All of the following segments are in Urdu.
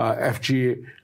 FGA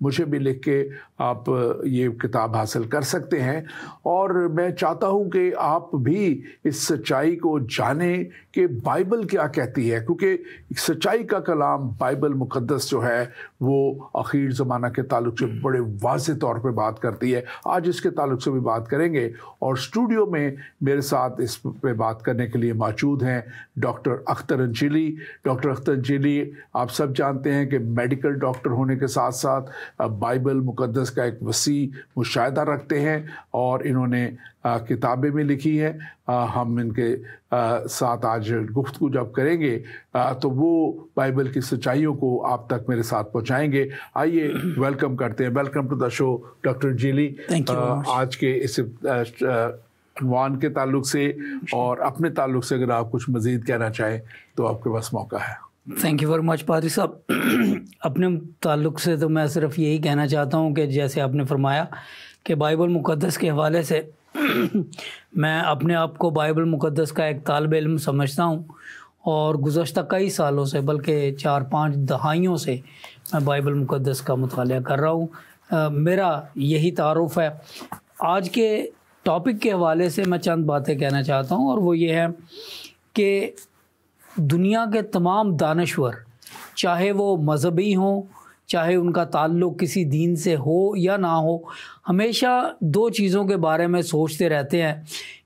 مجھے بھی لکھ کے آپ یہ کتاب حاصل کر سکتے ہیں. اور میں چاہتا ہوں کہ آپ بھی اس سچائی کو جانیں کہ بائبل کیا کہتی ہے، کیونکہ سچائی کا کلام بائبل مقدس جو ہے وہ آخر زمانہ کے تعلق سے بڑے واضح طور پہ بات کرتی ہے. آج اس کے تعلق سے بھی بات کریں گے، اور اسٹوڈیو میں میرے ساتھ اس پہ بات کرنے کے لیے موجود ہیں ڈاکٹر اختر انجیلی. ڈاکٹر اختر انجیلی آپ سب جانتے ہیں کہ میڈیکل ڈاکٹر ہونے کے ساتھ ساتھ بائبل مقدس کا ایک وسیع مشاہدہ رکھتے ہیں، اور انہوں نے کتابیں بھی لکھی ہیں. ہم ان کے ساتھ آج گفتگو جب کریں گے تو وہ بائبل کی سچائیوں کو آپ تک میرے ساتھ پہنچائیں گے. آئیے ویلکم کرتے ہیں. Welcome to the show doctor Anjali. آج کے اس عنوان کے تعلق سے اور اپنے تعلق سے اگر آپ کچھ مزید کہنا چاہیں تو آپ کے پاس موقع ہے. تھینک یو ویری مچ پادری صاحب. اپنے تعلق سے تو میں صرف یہی کہنا چاہتا ہوں کہ جیسے آپ نے فرمایا کہ بائبل مقدس کے حوالے سے میں اپنے آپ کو بائبل مقدس کا ایک طالب علم سمجھتا ہوں، اور گزشتہ کئی سالوں سے بلکہ 4-5 دہائیوں سے میں بائبل مقدس کا مطالعہ کر رہا ہوں. میرا یہی تعارف ہے. آج کے ٹاپک کے حوالے سے میں چند باتیں کہنا چاہتا ہوں، اور وہ یہ ہے کہ دنیا کے تمام دانشور، چاہے وہ مذہبی ہوں، چاہے ان کا تعلق کسی دین سے ہو یا نہ ہو، ہمیشہ 2 چیزوں کے بارے میں سوچتے رہتے ہیں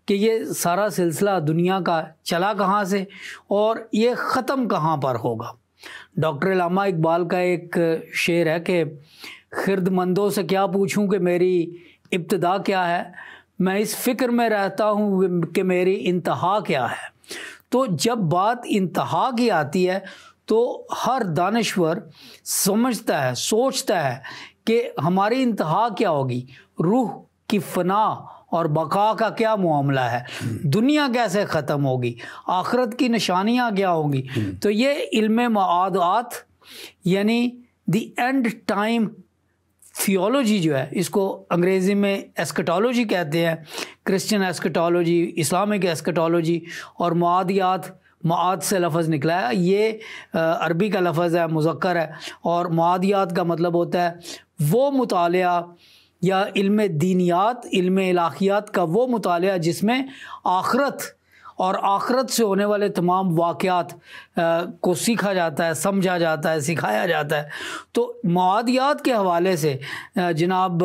کہ یہ سارا سلسلہ دنیا کا چلا کہاں سے اور یہ ختم کہاں پر ہوگا. ڈاکٹر علامہ اقبال کا ایک شعر ہے کہ خرد مندوں سے کیا پوچھوں کہ میری ابتدا کیا ہے، میں اس فکر میں رہتا ہوں کہ میری انتہا کیا ہے. تو جب بات انتہا کی آتی ہے تو ہر دانشور سمجھتا ہے، سوچتا ہے کہ ہماری انتہا کیا ہوگی، روح کی فنا اور بقا کا کیا معاملہ ہے، دنیا کیسے ختم ہوگی، آخرت کی نشانیاں کیا ہوں گی. تو یہ علم معادات یعنی دی اینڈ ٹائم تھیولوجی جو ہے، اس کو انگریزی میں ایسکٹالوجی کہتے ہیں، کرسچن ایسکٹالوجی، اسلامک ایسکٹالوجی، اور معادیات، معاد سے لفظ نکلا ہے، یہ عربی کا لفظ ہے، مذکر ہے، اور معادیات کا مطلب ہوتا ہے وہ مطالعہ یا علم دینیات، علم الہیات کا وہ مطالعہ جس میں آخرت اور آخرت سے ہونے والے تمام واقعات کو سیکھا جاتا ہے، سمجھا جاتا ہے، سکھایا جاتا ہے. تو معادیات کے حوالے سے جناب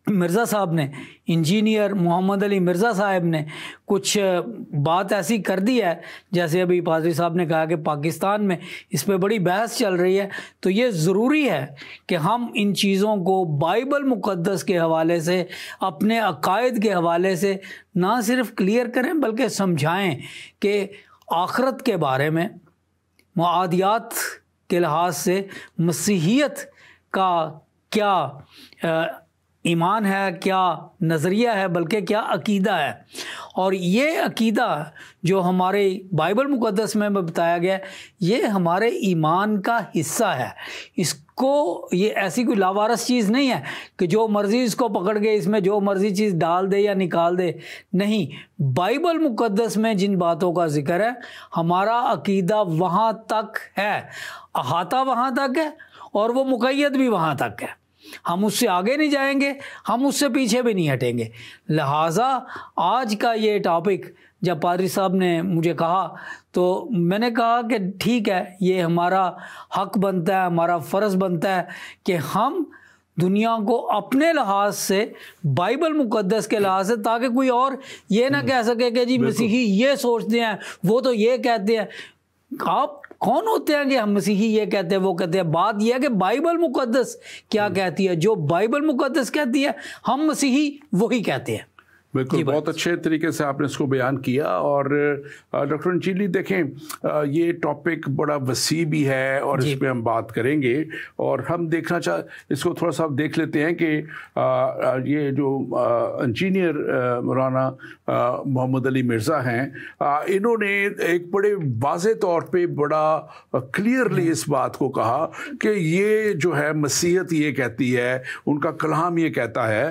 مرزا صاحب نے، انجینئر محمد علی مرزا صاحب نے کچھ بات ایسی کر دی ہے، جیسے ابھی پادری صاحب نے کہا کہ پاکستان میں اس پہ بڑی بحث چل رہی ہے. تو یہ ضروری ہے کہ ہم ان چیزوں کو بائبل مقدس کے حوالے سے، اپنے عقائد کے حوالے سے نہ صرف کلیئر کریں بلکہ سمجھائیں کہ آخرت کے بارے میں، معادیات کے لحاظ سے مسیحیت کا کیا ایمان ہے، کیا نظریہ ہے، بلکہ کیا عقیدہ ہے. اور یہ عقیدہ جو ہمارے بائبل مقدس میں بتایا گیا ہے، یہ ہمارے ایمان کا حصہ ہے. اس کو، یہ ایسی کوئی لاوارث چیز نہیں ہے کہ جو مرضی اس کو پکڑ کے اس میں جو مرضی چیز ڈال دے یا نکال دے. نہیں، بائبل مقدس میں جن باتوں کا ذکر ہے، ہمارا عقیدہ وہاں تک ہے، احاطہ وہاں تک ہے، اور وہ مقید بھی وہاں تک ہے. ہم اس سے آگے نہیں جائیں گے، ہم اس سے پیچھے بھی نہیں ہٹیں گے. لہٰذا آج کا یہ ٹاپک جب پادری صاحب نے مجھے کہا تو میں نے کہا کہ ٹھیک ہے، یہ ہمارا حق بنتا ہے، ہمارا فرض بنتا ہے کہ ہم دنیا کو اپنے لحاظ سے، بائبل مقدس کے لحاظ سے، تاکہ کوئی اور یہ نہ کہہ سکے کہ جی مسیحی یہ سوچتے ہیں، وہ تو یہ کہتے ہیں. آپ کون ہوتے ہیں کہ ہم مسیحی یہ کہتے ہیں وہ کہتے ہیں؟ بات یہ ہے کہ بائبل مقدس کیا کہتی ہے. جو بائبل مقدس کہتی ہے ہم مسیحی وہی کہتے ہیں. بالکل، بہت اچھے طریقے سے آپ نے اس کو بیان کیا. اور ڈاکٹر انجیلی دیکھیں، یہ ٹاپک بڑا وسیع بھی ہے اور اس پہ ہم بات کریں گے، اور ہم دیکھنا اس کو تھوڑا سا دیکھ لیتے ہیں کہ یہ جو انجینئر مولانا محمد علی مرزا ہیں، انہوں نے ایک بڑے واضح طور پہ بڑا کلیئرلی اس بات کو کہا کہ یہ جو ہے مسیحیت یہ کہتی ہے، ان کا کلام یہ کہتا ہے.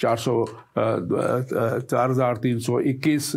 4321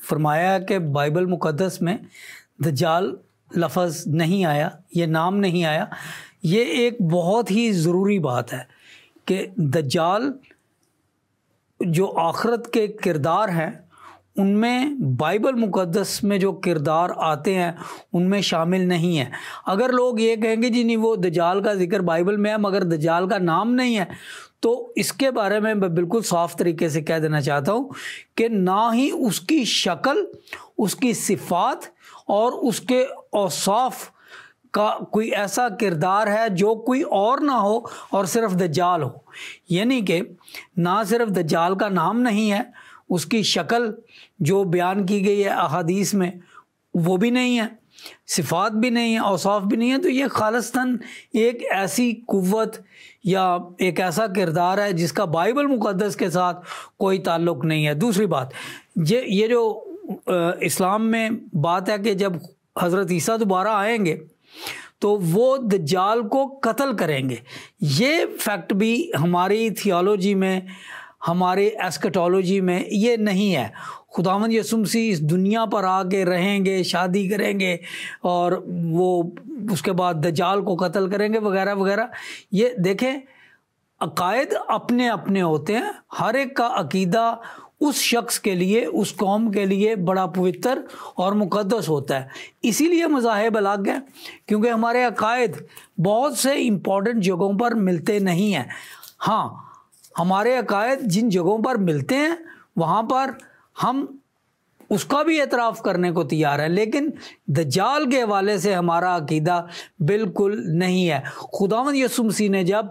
فرمایا کہ بائبل مقدس میں دجال لفظ نہیں آیا، یہ نام نہیں آیا، یہ ایک بہت ہی ضروری بات ہے کہ دجال جو آخرت کے کردار ہیں ان میں بائبل مقدس میں جو کردار آتے ہیں ان میں شامل نہیں ہے۔ اگر لوگ یہ کہیں گے جی نہیں وہ دجال کا ذکر بائبل میں ہے مگر دجال کا نام نہیں ہے، تو اس کے بارے میں بالکل صاف طریقے سے کہہ دینا چاہتا ہوں کہ نہ ہی اس کی شکل، اس کی صفات اور اس کے اوصاف کا کوئی ایسا کردار ہے جو کوئی اور نہ ہو اور صرف دجال ہو۔ یعنی کہ نہ صرف دجال کا نام نہیں ہے، اس کی شکل جو بیان کی گئی ہے احادیث میں وہ بھی نہیں ہے، صفات بھی نہیں ہے، اوصاف بھی نہیں ہے، تو یہ خالصتاً ایک ایسی قوت یا ایک ایسا کردار ہے جس کا بائبل مقدس کے ساتھ کوئی تعلق نہیں ہے۔ دوسری بات، یہ جو اسلام میں بات ہے کہ جب حضرت عیسیٰ دوبارہ آئیں گے تو وہ دجال کو قتل کریں گے، یہ فیکٹ بھی ہماری تھیولوجی میں، ہمارے ایسکٹولوجی میں یہ نہیں ہے۔ خداوند یسوع مسیح اس دنیا پر آ کے رہیں گے، شادی کریں گے اور وہ اس کے بعد دجال کو قتل کریں گے وغیرہ وغیرہ۔ یہ دیکھیں، عقائد اپنے اپنے ہوتے ہیں، ہر ایک کا عقیدہ اس شخص کے لیے، اس قوم کے لیے بڑا پوتر اور مقدس ہوتا ہے۔ اسی لیے مذاہب الگ ہیں، کیونکہ ہمارے عقائد بہت سے امپورٹنٹ جگہوں پر ملتے نہیں ہیں۔ ہاں، ہمارے عقائد جن جگہوں پر ملتے ہیں وہاں پر ہم اس کا بھی اعتراف کرنے کو تیار ہیں، لیکن دجال کے حوالے سے ہمارا عقیدہ بالکل نہیں ہے۔ خداوند یسوع مسیح نے جب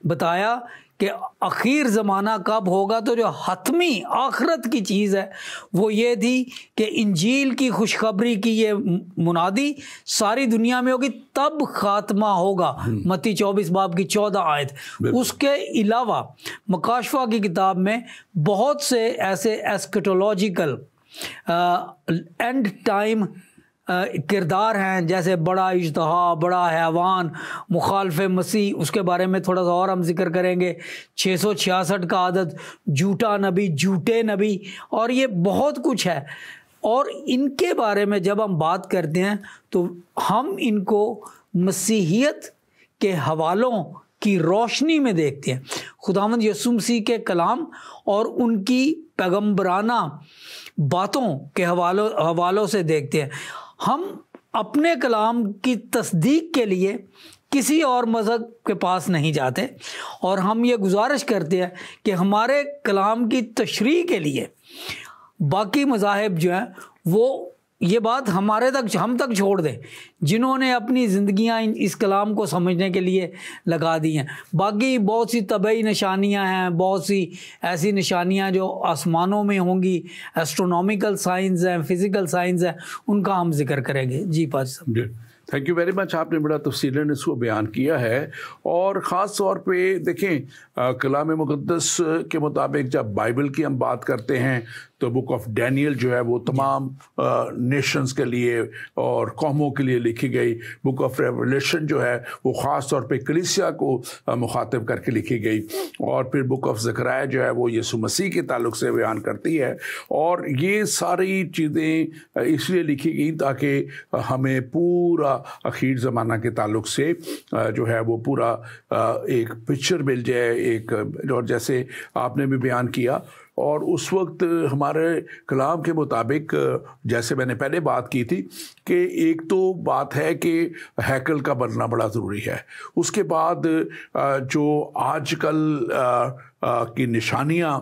بتایا کہ اخیر زمانہ کب ہوگا، تو جو حتمی آخرت کی چیز ہے وہ یہ تھی کہ انجیل کی خوشخبری کی یہ منادی ساری دنیا میں ہوگی، تب خاتمہ ہوگا۔ متی 24 باب کی 14 آیت۔ اس کے علاوہ مکاشفہ کی کتاب میں بہت سے ایسے ایسکٹولوجیکل اینڈ ٹائم کردار ہیں، جیسے بڑا اژدہا، بڑا حیوان، مخالف مسیح، اس کے بارے میں تھوڑا سا اور ہم ذکر کریں گے، 666 کا عدد، جھوٹا نبی، جھوٹے نبی، اور یہ بہت کچھ ہے۔ اور ان کے بارے میں جب ہم بات کرتے ہیں تو ہم ان کو مسیحیت کے حوالوں کی روشنی میں دیکھتے ہیں، خداوند یسوع مسیح کے کلام اور ان کی پیغمبرانہ باتوں کے حوالوں سے دیکھتے ہیں۔ ہم اپنے کلام کی تصدیق کے لیے کسی اور مذہب کے پاس نہیں جاتے، اور ہم یہ گزارش کرتے ہیں کہ ہمارے کلام کی تشریح کے لیے باقی مذاہب جو ہیں وہ یہ بات ہم تک چھوڑ دیں، جنہوں نے اپنی زندگیاں اس کلام کو سمجھنے کے لیے لگا دی ہیں۔ باقی بہت سی طبعی نشانیاں ہیں، بہت سی ایسی نشانیاں جو آسمانوں میں ہوں گی، ایسٹرونومیکل سائنس ہیں، فزیکل سائنس ہیں، ان کا ہم ذکر کریں گے۔ جی پاس صاحب، تھینک یو ویری مچ، آپ نے بڑا تفصیلاً اس کو بیان کیا ہے۔ اور خاص طور پہ دیکھیں، کلام مقدس کے مطابق جب بائبل کی ہم بات کرتے ہیں تو بک آف ڈینیل جو ہے وہ تمام نیشنز کے لیے اور قوموں کے لیے لکھی گئی، بک آف ریولیشن جو ہے وہ خاص طور پہ کلیسیا کو مخاطب کر کے لکھی گئی، اور پھر بک آف زکریا جو ہے وہ یسوع مسیح کے تعلق سے بیان کرتی ہے۔ اور یہ ساری چیزیں اس لیے لکھی گئی تاکہ ہمیں پورا اخیر زمانہ کے تعلق سے جو ہے وہ پورا ایک پکچر مل جائے، ایک، اور جیسے آپ نے بھی بیان کیا۔ اور اس وقت ہمارے کلام کے مطابق، جیسے میں نے پہلے بات کی تھی، کہ ایک تو بات ہے کہ ہیکل کا بننا بڑا ضروری ہے، اس کے بعد جو آج کل کی نشانیاں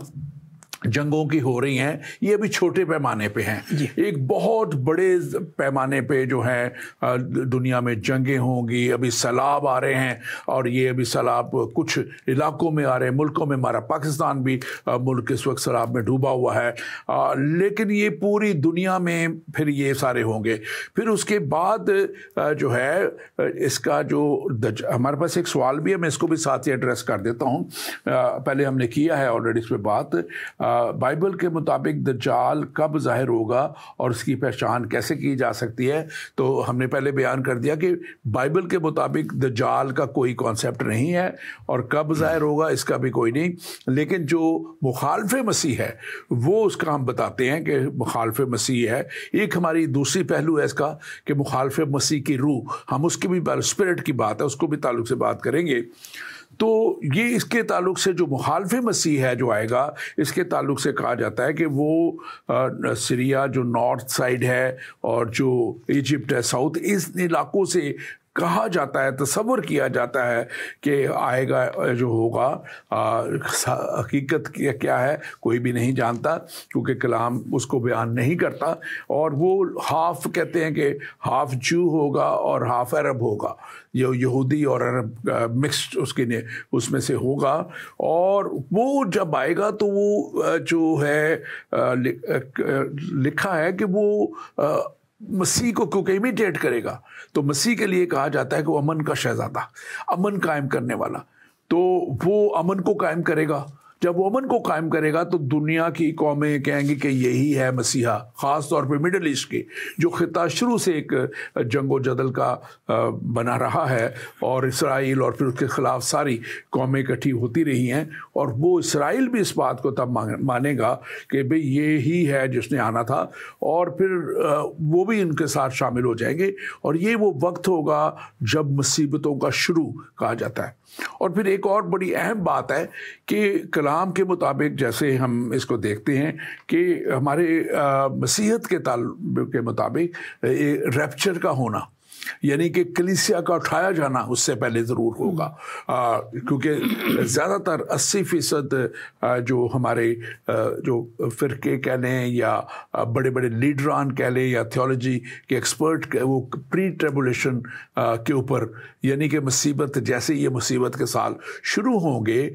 جنگوں کی ہو رہی ہیں یہ ابھی چھوٹے پیمانے پہ ہیں، ایک بہت بڑے پیمانے پہ جو ہیں دنیا میں جنگیں ہوں گی، ابھی سیلاب آ رہے ہیں، اور یہ ابھی سیلاب کچھ علاقوں میں آ رہے ہیں، ملکوں میں، ہمارا پاکستان بھی ملک اس وقت سیلاب میں ڈوبا ہوا ہے، لیکن یہ پوری دنیا میں پھر یہ سارے ہوں گے۔ پھر اس کے بعد جو ہے اس کا جو ہمارے پاس ایک سوال بھی ہے، میں اس کو بھی ساتھ ہی ایڈریس کر دیتا ہوں، پہلے ہم نے کیا ہے آلریڈی اس پہ بات، بائبل کے مطابق دجال کب ظاہر ہوگا اور اس کی پہچان کیسے کی جا سکتی ہے، تو ہم نے پہلے بیان کر دیا کہ بائبل کے مطابق دجال کا کوئی کانسیپٹ نہیں ہے اور کب ظاہر ہوگا اس کا بھی کوئی نہیں، لیکن جو مخالف مسیح ہے وہ اس کا ہم بتاتے ہیں کہ مخالف مسیح ہے۔ ایک ہماری دوسری پہلو ہے اس کا کہ مخالف مسیح کی روح، ہم اس کی بھی اسپرٹ کی بات ہے، اس کو بھی تعلق سے بات کریں گے۔ تو یہ اس کے تعلق سے جو مخالف مسیح ہے جو آئے گا، اس کے تعلق سے کہا جاتا ہے کہ وہ سیریا جو نارتھ سائڈ ہے اور جو ایجپٹ ہے ساؤتھ، اس علاقوں سے کہا جاتا ہے، تصور کیا جاتا ہے کہ آئے گا جو ہوگا۔ حقیقت کیا ہے کوئی بھی نہیں جانتا، کیونکہ کلام اس کو بیان نہیں کرتا، اور وہ ہاف کہتے ہیں کہ ہاف جو ہوگا اور ہاف عرب ہوگا، یہ یہودی اور عرب مکسڈ اس میں سے ہوگا، اور وہ جب آئے گا تو وہ جو ہے لکھا ہے کہ وہ مسیح کو کیونکہ امیٹیٹ کرے گا، تو مسیح کے لیے کہا جاتا ہے کہ وہ امن کا شہزادہ، امن قائم کرنے والا، تو وہ امن کو قائم کرے گا۔ جب وہ امن کو قائم کرے گا تو دنیا کی قومیں کہیں گی کہ یہی ہے مسیحا، خاص طور پہ مڈل ایسٹ کے جو خطہ شروع سے ایک جنگ و جدل کا بنا رہا ہے، اور اسرائیل اور پھر اس کے خلاف ساری قومیں اکٹھی ہوتی رہی ہیں، اور وہ اسرائیل بھی اس بات کو تب مانے گا کہ بھئی یہی ہے جس نے آنا تھا، اور پھر وہ بھی ان کے ساتھ شامل ہو جائیں گے، اور یہ وہ وقت ہوگا جب مصیبتوں کا شروع کہا جاتا ہے۔ اور پھر ایک اور بڑی اہم بات ہے کہ کلام کے مطابق جیسے ہم اس کو دیکھتے ہیں کہ ہمارے مسیحیت کے مطابق ریپچر کا ہونا، یعنی کہ کلیسیا کا اٹھایا جانا اس سے پہلے ضرور ہوگا، کیونکہ زیادہ تر 80% جو ہمارے جو فرقے کہہ لیں یا بڑے بڑے لیڈران کہہ لیں یا تھیولوجی کے ایکسپرٹ، وہ پری ٹریبولیشن کے اوپر، یعنی کہ مصیبت جیسے یہ مصیبت کے سال شروع ہوں گے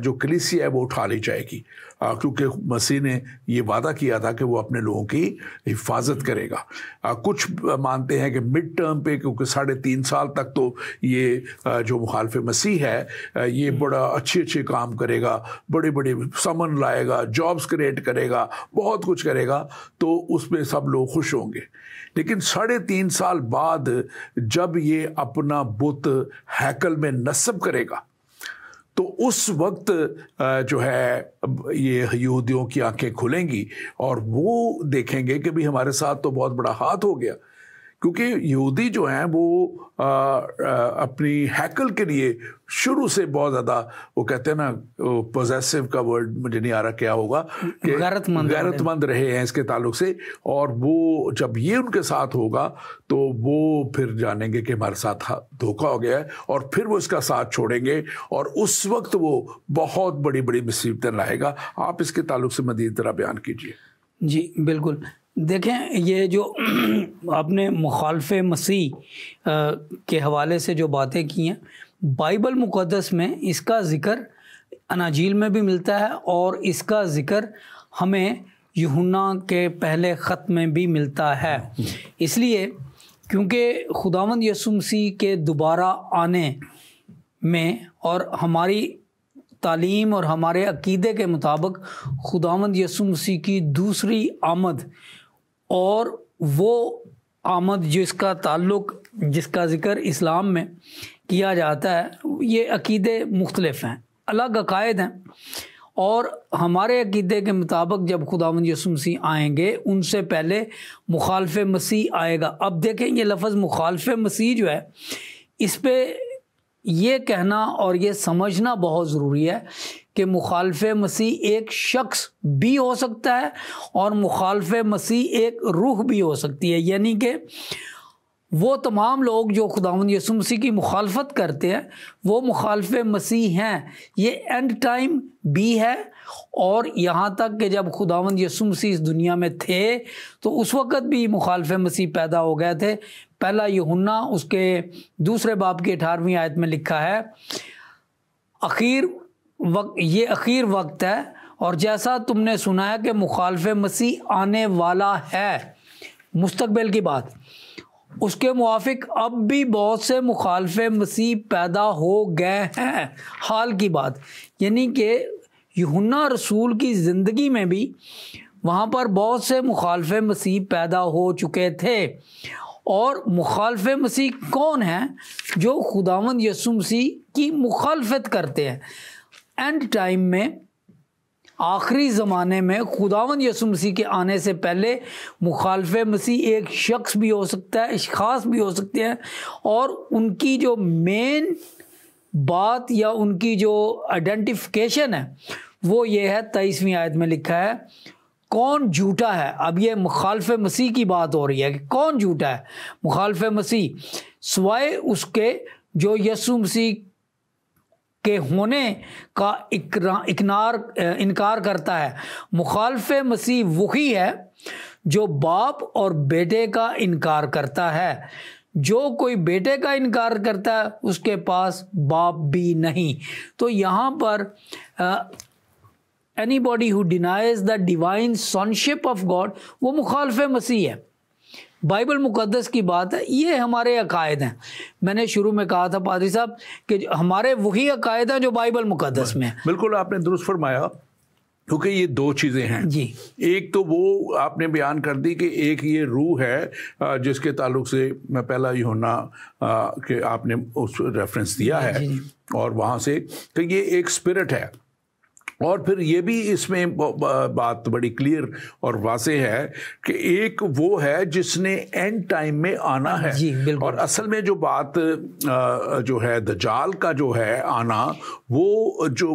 جو کلیسیا ہے وہ اٹھا لی جائے گی، کیونکہ مسیح نے یہ وعدہ کیا تھا کہ وہ اپنے لوگوں کی حفاظت کرے گا۔ کچھ مانتے ہیں کہ مڈ ٹرم پہ، کیونکہ 3.5 سال تک تو یہ جو مخالف مسیح ہے یہ بڑا اچھے کام کرے گا، بڑے سمن لائے گا، جابز کریٹ کرے گا، بہت کچھ کرے گا، تو اس میں سب لوگ خوش ہوں گے۔ لیکن 3.5 سال بعد جب یہ اپنا بت ہیکل میں نصب کرے گا تو اس وقت جو ہے یہ یہودیوں کی آنکھیں کھلیں گی اور وہ دیکھیں گے کہ بھی ہمارے ساتھ تو بہت بڑا ہاتھ ہو گیا، کیونکہ یہودی جو ہیں وہ اپنی ہیکل کے لیے شروع سے بہت زیادہ، وہ کہتے ہیں نا پوزیسو کا ورڈ مجھے نہیں آ رہا کیا ہوگا، کہ غیرت مند رہے ہیں اس کے تعلق سے، اور وہ جب یہ ان کے ساتھ ہوگا تو وہ پھر جانیں گے کہ ہمارے ساتھ دھوکہ ہو گیا ہے، اور پھر وہ اس کا ساتھ چھوڑیں گے، اور اس وقت وہ بہت بڑی مصیبتیں لائے گا۔ آپ اس کے تعلق سے مزید طرح بیان کیجیے۔ جی بالکل، دیکھیں یہ جو آپ نے مخالف مسیح کے حوالے سے جو باتیں کی ہیں، بائبل مقدس میں اس کا ذکر اناجیل میں بھی ملتا ہے، اور اس کا ذکر ہمیں یوحنا کے پہلے خط میں بھی ملتا ہے، اس لیے کیونکہ خداوند یسوع مسیح کے دوبارہ آنے میں اور ہماری تعلیم اور ہمارے عقیدے کے مطابق خداوند یسوع مسیح کی دوسری آمد، اور وہ آمد جس کا تعلق، جس کا ذکر اسلام میں کیا جاتا ہے، یہ عقیدے مختلف ہیں، الگ عقائد ہیں، اور ہمارے عقیدے کے مطابق جب خداوند یسوع مسیح آئیں گے ان سے پہلے مخالف مسیح آئے گا۔ اب دیکھیں یہ لفظ مخالف مسیح جو ہے، اس پہ یہ کہنا اور یہ سمجھنا بہت ضروری ہے کہ مخالف مسیح ایک شخص بھی ہو سکتا ہے اور مخالف مسیح ایک روح بھی ہو سکتی ہے، یعنی کہ وہ تمام لوگ جو خداوند یسوع مسیح کی مخالفت کرتے ہیں وہ مخالف مسیح ہیں۔ یہ اینڈ ٹائم بھی ہے، اور یہاں تک کہ جب خداوند یسوع مسیح اس دنیا میں تھے تو اس وقت بھی مخالف مسیح پیدا ہو گئے تھے۔ پہلا یوحنا اس کے 2 باب کی 18ویں آیت میں لکھا ہے، یہ اخیر وقت ہے، اور جیسا تم نے سنا ہے کہ مخالف مسیح آنے والا ہے، مستقبل کی بات، اس کے موافق اب بھی بہت سے مخالف مسیح پیدا ہو گئے ہیں، حال کی بات، یعنی کہ یوحنا رسول کی زندگی میں بھی وہاں پر بہت سے مخالف مسیح پیدا ہو چکے تھے. اور مخالف مسیح کون ہیں؟ جو خداوند یسوع مسیح کی مخالفت کرتے ہیں. اینڈ ٹائم میں، آخری زمانے میں، خداوند یسوع مسیح کے آنے سے پہلے مخالف مسیح ایک شخص بھی ہو سکتا ہے، اشخاص بھی ہو سکتے ہیں، اور ان کی جو مین بات یا ان کی جو آئیڈینٹیفیکیشن ہے وہ یہ ہے، 23ویں آیت میں لکھا ہے کون جھوٹا ہے. اب یہ مخالف مسیح کی بات ہو رہی ہے کہ کون جھوٹا ہے. مخالف مسیح سوائے اس کے جو یسوع مسیح کے ہونے کا انکار کرتا ہے. مخالف مسیح وہی ہے جو باپ اور بیٹے کا انکار کرتا ہے. جو کوئی بیٹے کا انکار کرتا ہے اس کے پاس باپ بھی نہیں. تو یہاں پر anybody who denies the divine sonship of God وہ مخالف مسیح ہے. بائبل مقدس کی بات ہے، یہ ہمارے عقائد ہیں. میں نے شروع میں کہا تھا پادری صاحب کہ ہمارے وہی عقائد ہیں جو بائبل مقدس میں ہیں. بالکل آپ نے درست فرمایا، کیونکہ یہ دو چیزیں ہیں. جی، ایک تو وہ آپ نے بیان کر دی کہ ایک یہ روح ہے جس کے تعلق سے میں پہلا یوحنا کہ آپ نے اس ریفرنس دیا ہے، اور وہاں سے کہ یہ ایک اسپرٹ ہے. اور پھر یہ بھی اس میں بات بڑی کلیئر اور واضح ہے کہ ایک وہ ہے جس نے اینڈ ٹائم میں آنا ہے. اور اصل میں جو بات جو ہے دجال کا جو ہے آنا، وہ جو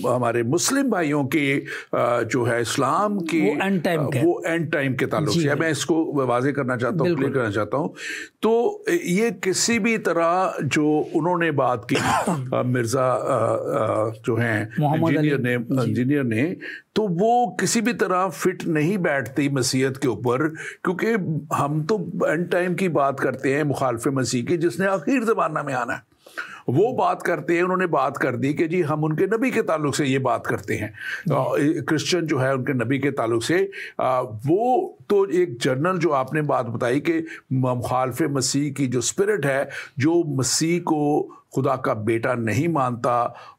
ہمارے مسلم بھائیوں کے جو ہے اسلام کی وہ اینڈ ٹائم کے تعلق سے ہے. میں اس کو واضح کرنا چاہتا ہوں، کلیئر کرنا چاہتا ہوں. تو یہ کسی بھی طرح جو انہوں نے بات کی مرزا جو ہیں انجینئر نے، تو وہ کسی بھی طرح فٹ نہیں بیٹھتی مسیحیت کے اوپر، کیونکہ ہم تو اینڈ ٹائم کی بات کرتے ہیں مخالف مسیح کی جس نے آخر زمانہ میں آنا ہے. وہ بات کرتے ہیں، انہوں نے بات کر دی کہ جی ہم ان کے نبی کے تعلق سے یہ بات کرتے ہیں. کرسچن جو ہے ان کے نبی کے تعلق سے وہ تو ایک جنرل جو آپ نے بات بتائی کہ مخالف مسیح کی جو اسپرٹ ہے، جو مسیح کو خدا کا بیٹا نہیں مانتا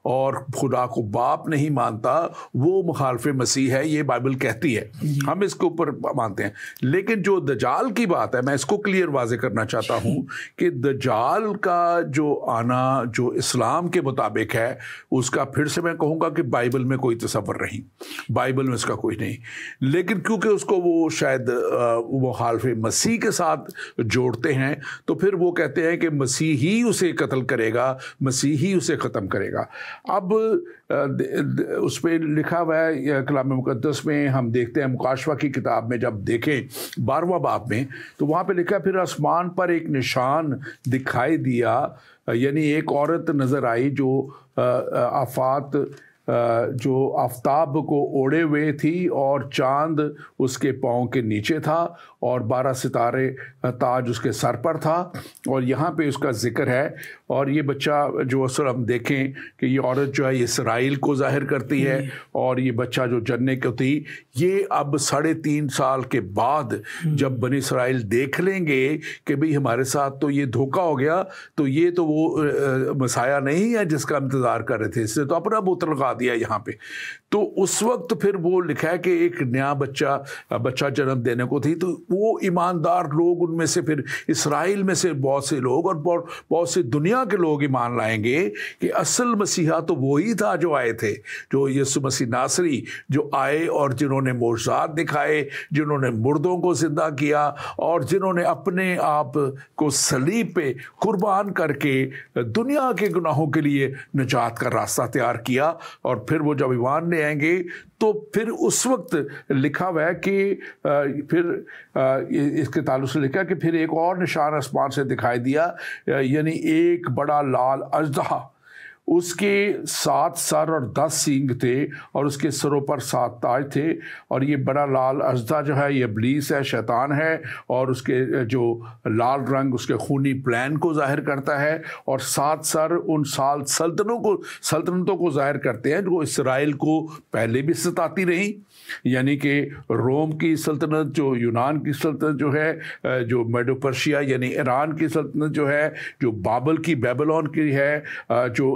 اور خدا کو باپ نہیں مانتا، وہ مخالف مسیح ہے. یہ بائبل کہتی ہے، ہم اس کے اوپر مانتے ہیں. لیکن جو دجال کی بات ہے، میں اس کو کلیئر واضح کرنا چاہتا ہوں کہ دجال کا جو آنا جو اسلام کے مطابق ہے، اس کا پھر سے میں کہوں گا کہ بائبل میں کوئی تصور نہیں، بائبل میں اس کا کوئی نہیں. لیکن کیونکہ اس کو وہ شاید مخالف مسیح کے ساتھ جوڑتے ہیں، تو پھر وہ کہتے ہیں کہ مسیح ہی اسے قتل کرے گا، مسیح ہی اسے ختم کرے گا. اب اس پہ لکھا ہوا ہے کلام مقدس میں، ہم دیکھتے ہیں مکاشفہ کی کتاب میں جب دیکھیں 12واں باب میں، تو وہاں پہ لکھا پھر آسمان پر ایک نشان دکھائی دیا، یعنی ایک عورت نظر آئی جو جو آفتاب کو اوڑے ہوئے تھی، اور چاند اس کے پاؤں کے نیچے تھا، اور 12 ستارے تاج اس کے سر پر تھا. اور یہاں پہ اس کا ذکر ہے. اور یہ بچہ جو اصل ہم دیکھیں کہ یہ عورت جو ہے یہ اسرائیل کو ظاہر کرتی ہے، اور یہ بچہ جو جننے کو تھی، یہ اب 3.5 سال کے بعد جب بنی اسرائیل دیکھ لیں گے کہ بھئی ہمارے ساتھ تو یہ دھوکہ ہو گیا، تو یہ تو وہ مسیح نہیں ہے جس کا انتظار کر رہے تھے، اس نے تو اپنا بت لگا دیا یہاں پہ. تو اس وقت پھر وہ لکھا ہے کہ ایک نیا بچہ جنم دینے کو تھی. تو وہ ایماندار لوگ، ان میں سے پھر اسرائیل میں سے بہت سے لوگ اور بہت سے دنیا کے لوگ ایمان لائیں گے کہ اصل مسیحا تو وہی تھا جو آئے تھے، جو یسوع مسیح ناصری جو آئے اور جنہوں نے معجزات دکھائے، جنہوں نے مردوں کو زندہ کیا، اور جنہوں نے اپنے آپ کو صلیب پہ قربان کر کے دنیا کے گناہوں کے لیے نجات کا راستہ تیار کیا. اور پھر وہ جب ایمان لے آئیں گے تو پھر اس وقت لکھا ہوا ہے کہ پھر اس کے تعلق سے لکھا کہ پھر ایک اور نشان آسمان سے دکھائی دیا، یعنی ایک بڑا لال اژدہا، اس کے 7 سر اور 10 سینگ تھے، اور اس کے سروں پر 7 تاج تھے. اور یہ بڑا لال اژدہا جو ہے یہ ابلیس ہے، شیطان ہے، اور اس کے جو لال رنگ اس کے خونی پلان کو ظاہر کرتا ہے. اور 7 سر ان سلطنتوں کو ظاہر کرتے ہیں جو اسرائیل کو پہلے بھی ستاتی رہیں، یعنی کہ روم کی سلطنت، جو یونان کی سلطنت جو ہے، جو میڈو پرشیا یعنی ایران کی سلطنت جو ہے، جو بابل کی بیبلون کی ہے، جو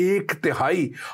1/3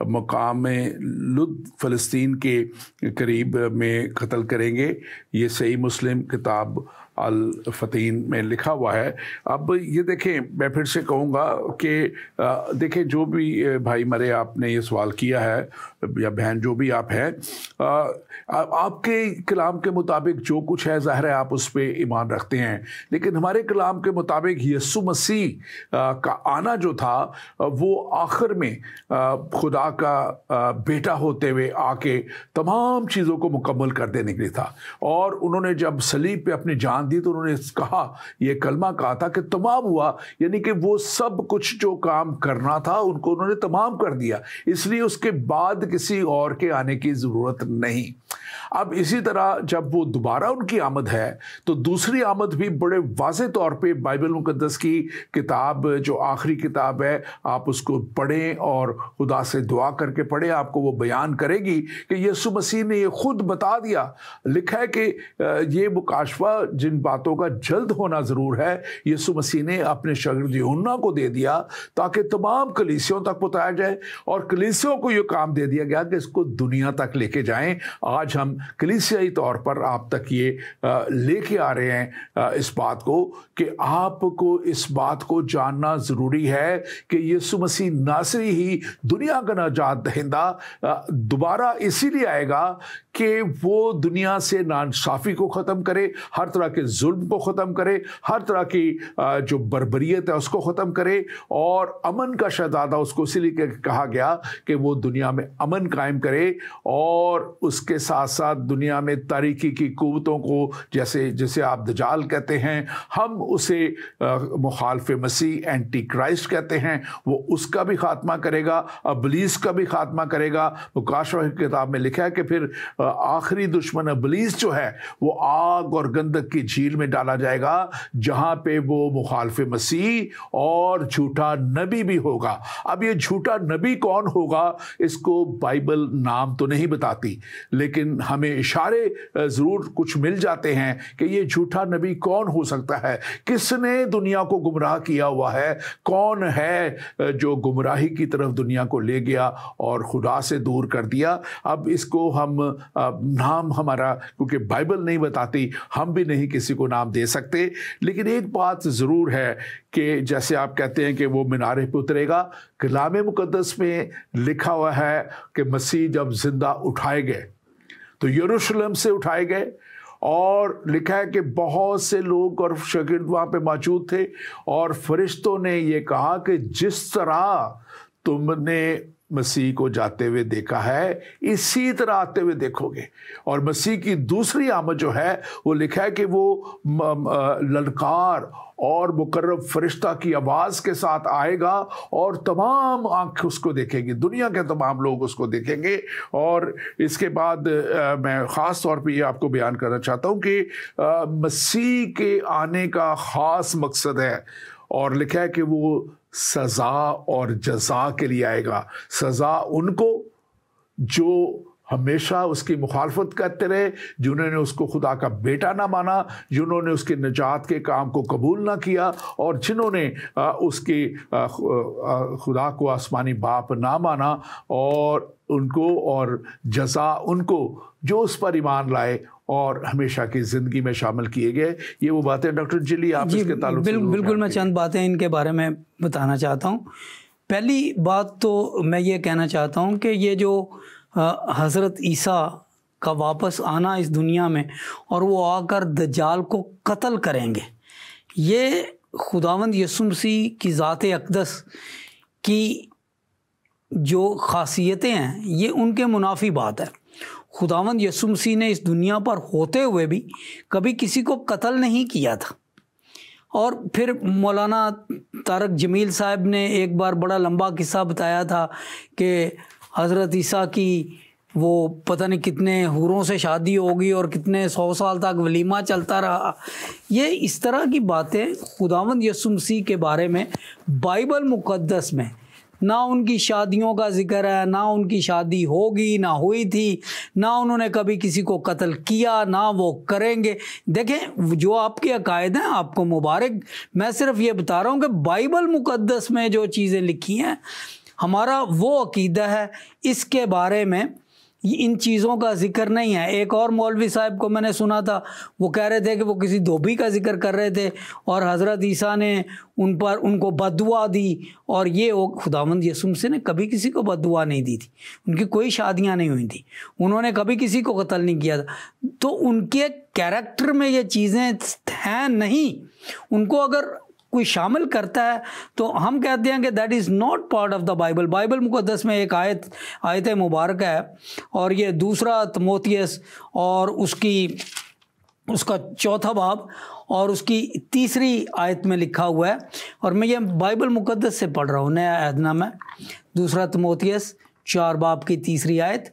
مقام لد فلسطین کے قریب میں قتل کریں گے۔ یہ صحیح مسلم کتاب الفتین میں لکھا ہوا ہے۔ اب یہ دیکھیں، میں پھر سے کہوں گا کہ دیکھیں جو بھی بھائی مرے آپ نے یہ سوال کیا ہے یا بہن جو بھی آپ ہیں، آپ کے کلام کے مطابق جو کچھ ہے ظاہر ہے آپ اس پہ ایمان رکھتے ہیں، لیکن ہمارے کلام کے مطابق یسوع مسیح کا آنا جو تھا وہ آخر میں خدا کا بیٹا ہوتے ہوئے آ کے تمام چیزوں کو مکمل کر دینے کے لیے تھا۔ اور انہوں نے جب صلیب پہ اپنی جان دی تو انہوں نے کہا، یہ کلمہ کہا تھا کہ تمام ہوا، یعنی کہ وہ سب کچھ جو کام کرنا تھا ان کو انہوں نے تمام کر دیا، اس لیے اس کے بعد کسی اور کے آنے کی ضرورت نہیں۔ اب اسی طرح جب وہ دوبارہ ان کی آمد ہے تو دوسری آمد بھی بڑے واضح طور پہ بائبل مقدس کی کتاب جو آخری کتاب ہے آپ اس کو پڑھیں اور خدا سے دعا کر کے پڑھیں، آپ کو وہ بیان کرے گی کہ یسوع مسیح نے یہ خود بتا دیا، لکھا ہے کہ یہ مکاشفہ جن باتوں کا جلد ہونا ضرور ہے یسوع مسیح نے اپنے شاگرد یوحنا کو دے دیا تاکہ تمام کلیسیوں تک پہنچایا جائے، اور کلیسیوں کو یہ کام دے دیا گیا کہ اس کو دنیا تک لے کے جائیں۔ آج ہم کلیسیائی طور پر آپ تک یہ لے کے آ رہے ہیں اس بات کو کہ آپ کو اس بات کو جاننا ضروری ہے کہ یسوع مسیح ناصری ہی دنیا کا نجات دہندہ دوبارہ اسی لیے آئے گا کہ وہ دنیا سے ناانصافی کو ختم کرے، ہر طرح کے ظلم کو ختم کرے، ہر طرح کی جو بربریت ہے اس کو ختم کرے، اور امن کا شہزادہ اس کو اسی لیے کہا گیا کہ وہ دنیا میں امن قائم کرے، اور اس کے ساتھ ساتھ دنیا میں تاریکی کی قوتوں کو جسے آپ دجال کہتے ہیں، ہم اسے مخالف مسیح اینٹی کرائسٹ کہتے ہیں، وہ اس کا بھی خاتمہ کرے گا، ابلیس کا بھی خاتمہ کرے گا۔ مکاشفہ کی کتاب میں لکھا ہے کہ پھر آخری دشمن ابلیس جو ہے وہ آگ اور گندک کی جھیل میں ڈالا جائے گا، جہاں پہ وہ مخالف مسیح اور جھوٹا نبی بھی ہوگا۔ اب یہ جھوٹا نبی کون ہوگا اس کو بائبل نام تو نہیں بتاتی، لیکن ہمیں اشارے ضرور کچھ مل جاتے ہیں کہ یہ جھوٹا نبی کون ہو سکتا ہے، کس نے دنیا کو گمراہ کیا ہوا ہے، کون ہے جو گمراہی کی طرف دنیا کو لے گیا اور خدا سے دور کر دیا۔ اب اس کو ہم نام ہمارا کیونکہ بائبل نہیں بتاتی، ہم بھی نہیں کسی کو نام دے سکتے، لیکن ایک بات ضرور ہے کہ جیسے آپ کہتے ہیں کہ وہ مینارے پہ اترے گا، کلام مقدس میں لکھا ہوا ہے کہ مسیح جب زندہ اٹھائے گئے تو یروشلم سے اٹھائے گئے، اور لکھا ہے کہ بہت سے لوگ اور شاگرد وہاں پہ موجود تھے، اور فرشتوں نے یہ کہا کہ جس طرح تم نے مسیح کو جاتے ہوئے دیکھا ہے اسی طرح آتے ہوئے دیکھو گے۔ اور مسیح کی دوسری آمد جو ہے وہ لکھا ہے کہ وہ للکار اور مقرب فرشتہ کی آواز کے ساتھ آئے گا، اور تمام آنکھ اس کو دیکھیں گی، دنیا کے تمام لوگ اس کو دیکھیں گے۔ اور اس کے بعد میں خاص طور پہ یہ آپ کو بیان کرنا چاہتا ہوں کہ مسیح کے آنے کا خاص مقصد ہے، اور لکھا ہے کہ وہ سزا اور جزا کے لیے آئے گا۔ سزا ان کو جو ہمیشہ اس کی مخالفت کرتے رہے، جنہوں نے اس کو خدا کا بیٹا نہ مانا، جنہوں نے اس کے نجات کے کام کو قبول نہ کیا، اور جنہوں نے اس کی خدا کو آسمانی باپ نہ مانا، اور ان کو، اور جزا ان کو جو اس پر ایمان لائے اور ہمیشہ کی زندگی میں شامل کیے گئے۔ یہ وہ باتیں ڈاکٹر جلی آپ اس کے تعلق سے بالکل میں چند باتیں ان کے بارے میں بتانا چاہتا ہوں۔ پہلی بات تو میں یہ کہنا چاہتا ہوں کہ یہ جو حضرت عیسیٰ کا واپس آنا اس دنیا میں، اور وہ آ کر دجال کو قتل کریں گے، یہ خداوند یسوع مسیح کی ذات اقدس کی جو خاصیتیں ہیں یہ ان کے منافی بات ہے۔ خداوند یسوع مسیح نے اس دنیا پر ہوتے ہوئے بھی کبھی کسی کو قتل نہیں کیا تھا۔ اور پھر مولانا طارق جمیل صاحب نے ایک بار بڑا لمبا قصہ بتایا تھا کہ حضرت عیسیٰ کی وہ پتہ نہیں کتنے حوروں سے شادی ہوگی اور کتنے 100 سال تک ولیمہ چلتا رہا۔ یہ اس طرح کی باتیں خداوند یسوع مسیح کے بارے میں بائبل مقدس میں نہ ان کی شادیوں کا ذکر ہے، نہ ان کی شادی ہوگی، نہ ہوئی تھی، نہ انہوں نے کبھی کسی کو قتل کیا، نہ وہ کریں گے۔ دیکھیں جو آپ کے عقائد ہیں آپ کو مبارک، میں صرف یہ بتا رہا ہوں کہ بائبل مقدس میں جو چیزیں لکھی ہیں ہمارا وہ عقیدہ ہے، اس کے بارے میں ان چیزوں کا ذکر نہیں ہے۔ ایک اور مولوی صاحب کو میں نے سنا تھا، وہ کہہ رہے تھے کہ وہ کسی دھوبی کا ذکر کر رہے تھے اور حضرت عیسیٰ نے ان کو بد دعا دی، اور یہ خداوند یسوع مسیح نے کبھی کسی کو بد دعا نہیں دی تھی، ان کی کوئی شادیاں نہیں ہوئی تھیں، انہوں نے کبھی کسی کو قتل نہیں کیا تھا۔ تو ان کے کیریکٹر میں یہ چیزیں ہیں نہیں، ان کو اگر کوئی شامل کرتا ہے تو ہم کہتے ہیں کہ that is not part of the Bible. Bible مقدس میں ایک آیت مبارکہ ہے، اور یہ 2 تموتھیوس اور اس کا 4 باب اور اس کی 3 آیت میں لکھا ہوا ہے، اور میں یہ بائبل مقدس سے پڑھ رہا ہوں، نیا عہد نامہ 2 تموتھیوس 4 باب کی 3 آیت،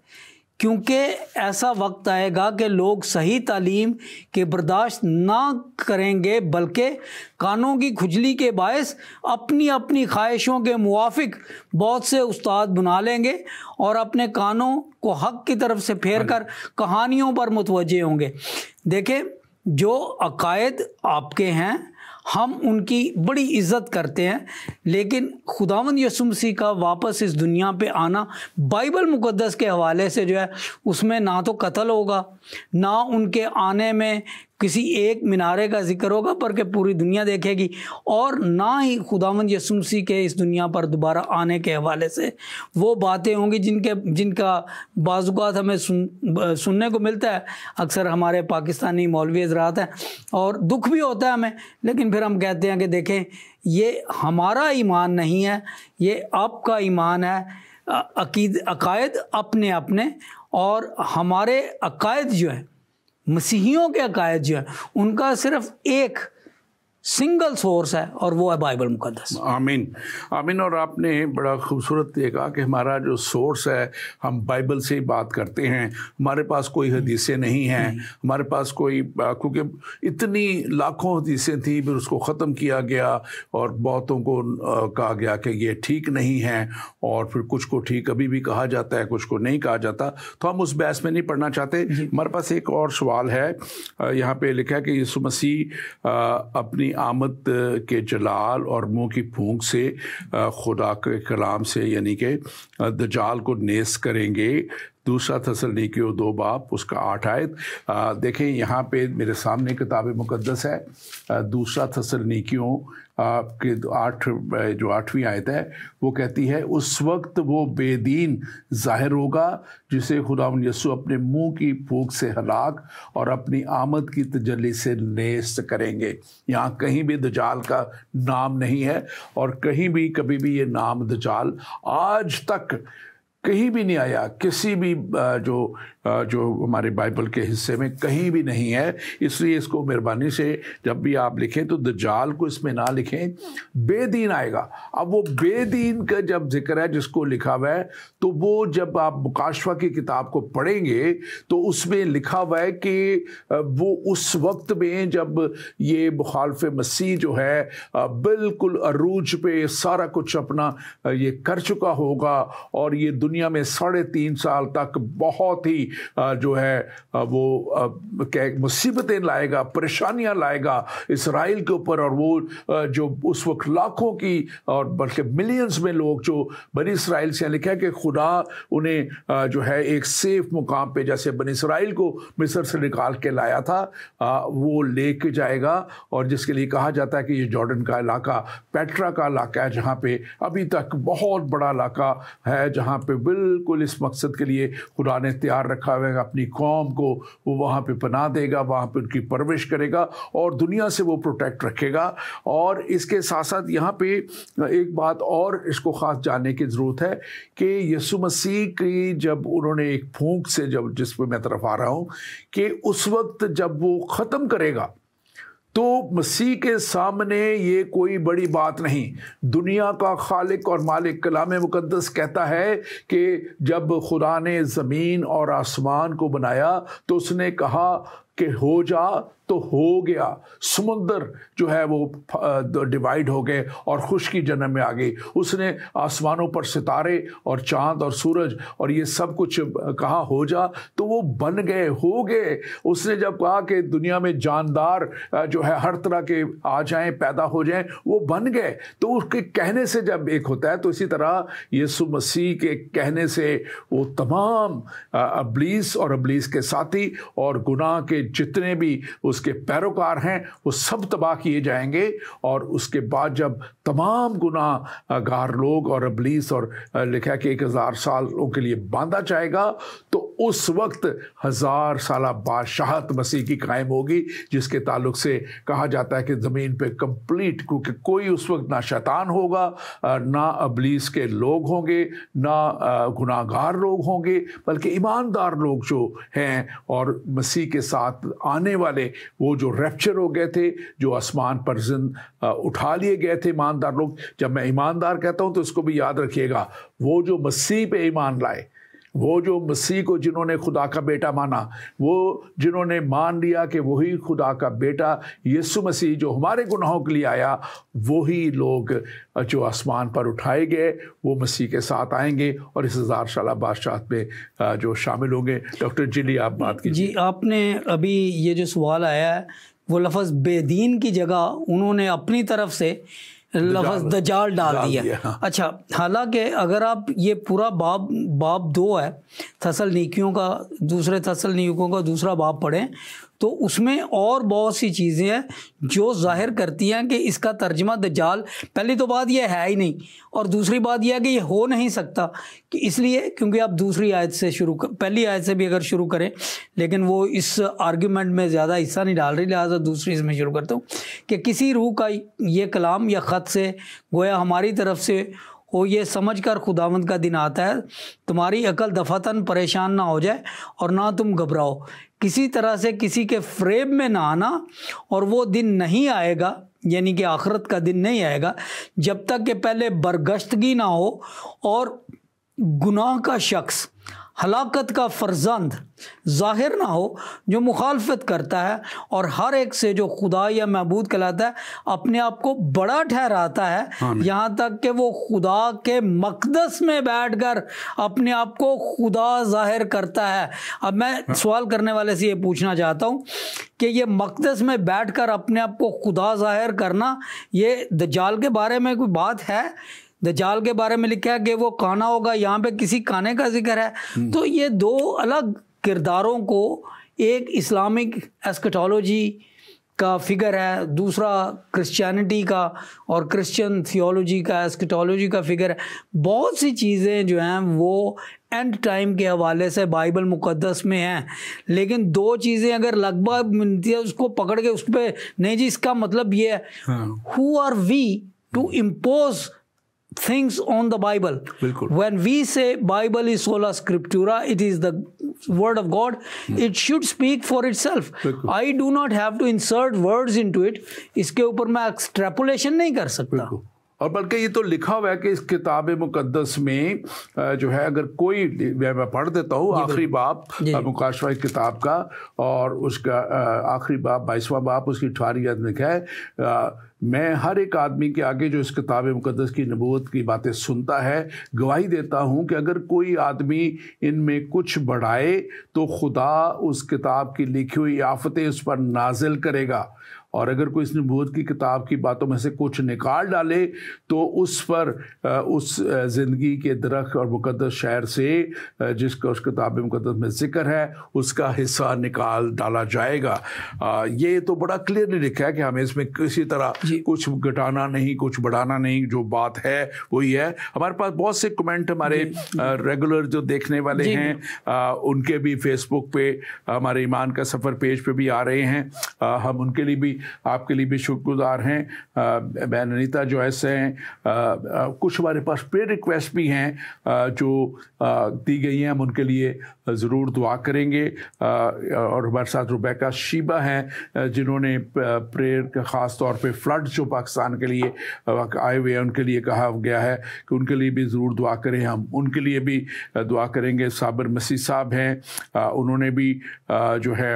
کیونکہ ایسا وقت آئے گا کہ لوگ صحیح تعلیم کے برداشت نہ کریں گے، بلکہ کانوں کی کھجلی کے باعث اپنی اپنی خواہشوں کے موافق بہت سے استاد بنا لیں گے، اور اپنے کانوں کو حق کی طرف سے پھیر کر کہانیوں پر متوجہ ہوں گے۔ دیکھیں، جو عقائد آپ کے ہیں ہم ان کی بڑی عزت کرتے ہیں، لیکن خداوند یسوع مسیح کا واپس اس دنیا پہ آنا بائبل مقدس کے حوالے سے جو ہے اس میں نہ تو قتل ہوگا، نہ ان کے آنے میں کسی ایک منارے کا ذکر ہوگا بلکہ پوری دنیا دیکھے گی، اور نہ ہی خداوند یسوع مسیح کے اس دنیا پر دوبارہ آنے کے حوالے سے وہ باتیں ہوں گی جن کا بعض اوقات ہمیں سننے کو ملتا ہے، اکثر ہمارے پاکستانی مولوی حضرات ہیں، اور دکھ بھی ہوتا ہے ہمیں، لیکن پھر ہم کہتے ہیں کہ دیکھیں یہ ہمارا ایمان نہیں ہے، یہ آپ کا ایمان ہے۔ عقائد اپنے اپنے، اور ہمارے عقائد جو ہیں، مسیحیوں کے عقائد جو ہیں، ان کا صرف ایک سنگل سورس ہے، اور وہ ہے بائبل مقدس۔ آمین آمین۔ اور آپ نے بڑا خوبصورت یہ کہا کہ ہمارا جو سورس ہے ہم بائبل سے ہی بات کرتے ہیں، ہمارے پاس کوئی حدیثیں نہیں ہیں، ہمارے پاس کوئی، کیونکہ اتنی لاکھوں حدیثیں تھیں، پھر اس کو ختم کیا گیا اور بہتوں کو کہا گیا کہ یہ ٹھیک نہیں ہیں، اور پھر کچھ کو ٹھیک ابھی بھی کہا جاتا ہے، کچھ کو نہیں کہا جاتا، تو ہم اس بحث میں نہیں پڑھنا چاہتے۔ ہمارے پاس ایک اور سوال ہے، یہاں پہ لکھا ہے کہ یسوع مسیح اپنی آمد کے جلال اور منہ کی پھونک سے خدا کے کلام سے یعنی کہ دجال کو نیز کریں گے۔ 2 تسلنیکیوں 2 باب اس کا 8 آیت۔ دیکھیں یہاں پہ میرے سامنے کتاب مقدس ہے، 2 تسلنیکیوں کے 8ویں آیت ہے، وہ کہتی ہے اس وقت وہ بے دین ظاہر ہوگا جسے خداوند یسوع اپنے منہ کی پھونک سے ہلاک اور اپنی آمد کی تجلی سے نیست کریں گے۔ یہاں کہیں بھی دجال کا نام نہیں ہے، اور کہیں بھی کبھی بھی یہ نام دجال آج تک کہیں بھی نہیں آیا، کسی بھی جو ہمارے بائبل کے حصے میں کہیں بھی نہیں ہے۔ اس لیے اس کو مہربانی سے جب بھی آپ لکھیں تو دجال کو اس میں نہ لکھیں، بے دین آئے گا۔ اب وہ بے دین کا جب ذکر ہے جس کو لکھا ہوا ہے، تو وہ جب آپ مکاشفہ کی کتاب کو پڑھیں گے تو اس میں لکھا ہوا ہے کہ وہ اس وقت میں جب یہ مخالف مسیح جو ہے بالکل عروج پہ سارا کچھ اپنا یہ کر چکا ہوگا، اور یہ دنیا میں 3.5 سال تک بہت ہی جو ہے وہ مصیبتیں لائے گا، پریشانیاں لائے گا اسرائیل کے اوپر، اور وہ جو اس وقت لاکھوں کی اور بلکہ ملینز میں لوگ جو بنی اسرائیل سے لکھا ہے کہ خدا انہیں جو ہے ایک سیف مقام پہ جیسے بنی اسرائیل کو مصر سے نکال کے لایا تھا وہ لے کے جائے گا، اور جس کے لیے کہا جاتا ہے کہ یہ جارڈن کا علاقہ پیٹرا کا علاقہ ہے، جہاں پہ ابھی تک بہت بڑا علاقہ ہے، جہاں پہ بالکل اس مقصد کے لیے خدا نے تیار رکھا ہوا ہے اپنی قوم کو وہ وہاں پہ پناہ دے گا، وہاں پہ ان کی پرورش کرے گا اور دنیا سے وہ پروٹیکٹ رکھے گا۔ اور اس کے ساتھ ساتھ یہاں پہ ایک بات اور اس کو خاص جاننے کی ضرورت ہے کہ یسوع مسیح کی جب انہوں نے ایک پھونک سے جس پہ میں طرف آ رہا ہوں کہ اس وقت جب وہ ختم کرے گا تو مسیح کے سامنے یہ کوئی بڑی بات نہیں۔ دنیا کا خالق اور مالک کلام مقدس کہتا ہے کہ جب خدا نے زمین اور آسمان کو بنایا تو اس نے کہا کہ ہو جا تو ہو گیا، سمندر جو ہے وہ ڈیوائیڈ ہو گئے اور خشکی جنم میں آ گئی۔ اس نے آسمانوں پر ستارے اور چاند اور سورج اور یہ سب کچھ کہا ہو جا، تو وہ بن گئے، ہو گئے۔ اس نے جب کہا کہ دنیا میں جاندار جو ہے ہر طرح کے آ جائیں، پیدا ہو جائیں، وہ بن گئے۔ تو اس کے کہنے سے جب ایک ہوتا ہے، تو اسی طرح یسوع مسیح کے کہنے سے وہ تمام ابلیس اور ابلیس کے ساتھی اور گناہ کے جتنے بھی اس کے پیروکار ہیں وہ سب تباہ کیے جائیں گے۔ اور اس کے بعد جب تمام گناہ گار لوگ اور ابلیس اور لکھا کہ 1000 سالوں کے لیے باندھا جائے گا، تو اس وقت 1000 سالہ بادشاہت مسیح کی قائم ہوگی، جس کے تعلق سے کہا جاتا ہے کہ زمین پہ کمپلیٹ، کیونکہ کوئی اس وقت نہ شیطان ہوگا، نہ ابلیس کے لوگ ہوں گے، نہ گناہ گار لوگ ہوں گے، بلکہ ایماندار لوگ جو ہیں اور مسیح کے ساتھ آنے والے، وہ جو ریپچر ہو گئے تھے، جو آسمان پر اٹھا لیے گئے تھے ایماندار لوگ۔ جب میں ایماندار کہتا ہوں تو اس کو بھی یاد رکھیے گا، وہ جو مسیح پہ ایمان لائے، وہ جو مسیح کو جنہوں نے خدا کا بیٹا مانا، وہ جنہوں نے مان لیا کہ وہی خدا کا بیٹا یسوع مسیح جو ہمارے گناہوں کے لیے آیا، وہی لوگ جو آسمان پر اٹھائے گئے وہ مسیح کے ساتھ آئیں گے اور اس 1000 سالہ بادشاہت میں جو شامل ہوں گے۔ ڈاکٹر جلی آپ بات کیجیے۔ جی، آپ نے ابھی یہ جو سوال آیا ہے، وہ لفظ بے دین کی جگہ انہوں نے اپنی طرف سے لفظ دجال ڈال دیا۔ اچھا، حالانکہ اگر آپ یہ پورا باب 2 ہے تھسلنیکیوں کا، دوسرے تھسلنیکیوں کا دوسرا باب پڑھیں تو اس میں اور بہت سی چیزیں ہیں جو ظاہر کرتی ہیں کہ اس کا ترجمہ دجال، پہلی تو بات یہ ہے ہی نہیں، اور دوسری بات یہ ہے کہ یہ ہو نہیں سکتا، کہ اس لیے کیونکہ آپ دوسری آیت سے پہلی آیت سے بھی اگر شروع کریں، لیکن وہ اس آرگیومنٹ میں زیادہ حصہ نہیں ڈال رہی، لہٰذا دوسری سے میں شروع کرتا ہوں کہ کسی روح کا یہ کلام یا خط سے گویا ہماری طرف سے ہو، یہ سمجھ کر خداوند کا دن آتا ہے، تمہاری عقل دفعتاً پریشان نہ ہو جائے اور نہ تم گھبراؤ، کسی طرح سے کسی کے فریب میں نہ آنا، اور وہ دن نہیں آئے گا، یعنی کہ آخرت کا دن نہیں آئے گا جب تک کہ پہلے برگشتگی نہ ہو اور گناہ کا شخص، ہلاکت کا فرزند ظاہر نہ ہو، جو مخالفت کرتا ہے اور ہر ایک سے جو خدا یا معبود کہلاتا ہے اپنے آپ کو بڑا ٹھہراتا ہے، یہاں تک کہ وہ خدا کے مقدس میں بیٹھ کر اپنے آپ کو خدا ظاہر کرتا ہے۔ اب میں سوال کرنے والے سے یہ پوچھنا چاہتا ہوں کہ یہ مقدس میں بیٹھ کر اپنے آپ کو خدا ظاہر کرنا، یہ دجال کے بارے میں کوئی بات ہے؟ دجال کے بارے میں لکھا ہے کہ وہ کانا ہوگا، یہاں پہ کسی کانے کا ذکر ہے۔ تو یہ دو الگ کرداروں کو، ایک اسلامک ایسکٹالوجی کا فگر ہے، دوسرا کرسچینٹی کا اور کرسچن تھیولوجی کا، ایسکٹالوجی کا فگر ہے۔ بہت سی چیزیں جو ہیں وہ اینڈ ٹائم کے حوالے سے بائبل مقدس میں ہیں، لیکن دو چیزیں اگر لگ بھگ ملتی ہے اس کو پکڑ کے اس پہ نہیں جی اس کا مطلب یہ ہے، who are we to impose things on the Bible? When we say Bible is sola scriptura, it is the word of God, it should speak for itself. I do not have to insert words into it. اس کے اوپر میں extrapolation نہیں کر سکتا۔ اور بلکہ یہ تو لکھا ہوا ہے کہ اس کتاب مقدس میں جو ہے، اگر کوئی، میں پڑھ دیتا ہوں آخری باب مکاشفہ کتاب کا، اور اس کا آخری باب 22واں باب، اس کی 18 آیت میں لکھا ہے، میں ہر ایک آدمی کے آگے جو اس کتاب مقدس کی نبوت کی باتیں سنتا ہے گواہی دیتا ہوں کہ اگر کوئی آدمی ان میں کچھ بڑھائے تو خدا اس کتاب کی لکھی ہوئی آفتیں اس پر نازل کرے گا، اور اگر کوئی اس نبوت کی کتاب کی باتوں میں سے کچھ نکال ڈالے تو اس پر اس زندگی کے درخت اور مقدس شہر سے جس کا اس کتاب مقدس میں ذکر ہے اس کا حصہ نکال ڈالا جائے گا۔ یہ تو بڑا کلیئرلی لکھا ہے کہ ہمیں اس میں کسی طرح کچھ گھٹانا نہیں، کچھ بڑھانا نہیں، جو بات ہے وہی ہے۔ ہمارے پاس بہت سے کمنٹ ہمارے ریگولر جو دیکھنے والے ہیں ان کے بھی فیس بک پہ، ہمارے ایمان کا سفر پیج پہ بھی آ رہے ہیں، ہم ان کے لیے بھی، آپ کے لیے بھی شکر گزار ہیں۔ بہن انیتا جو ایسے ہیں، کچھ ہمارے پاس پریئر ریکویسٹ بھی ہیں جو دی گئی ہیں، ہم ان کے لیے ضرور دعا کریں گے۔ اور ہمارے ساتھ ریبیکا شیبہ ہیں جنہوں نے پریئر کا خاص طور پہ فلڈ جو پاکستان کے لیے آئے ہوئے ہیں ان کے لیے کہا گیا ہے کہ ان کے لیے بھی ضرور دعا کریں، ہم ان کے لیے بھی دعا کریں گے۔ صابر مسیح صاحب ہیں، انہوں نے بھی جو ہے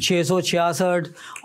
666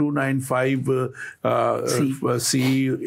295 C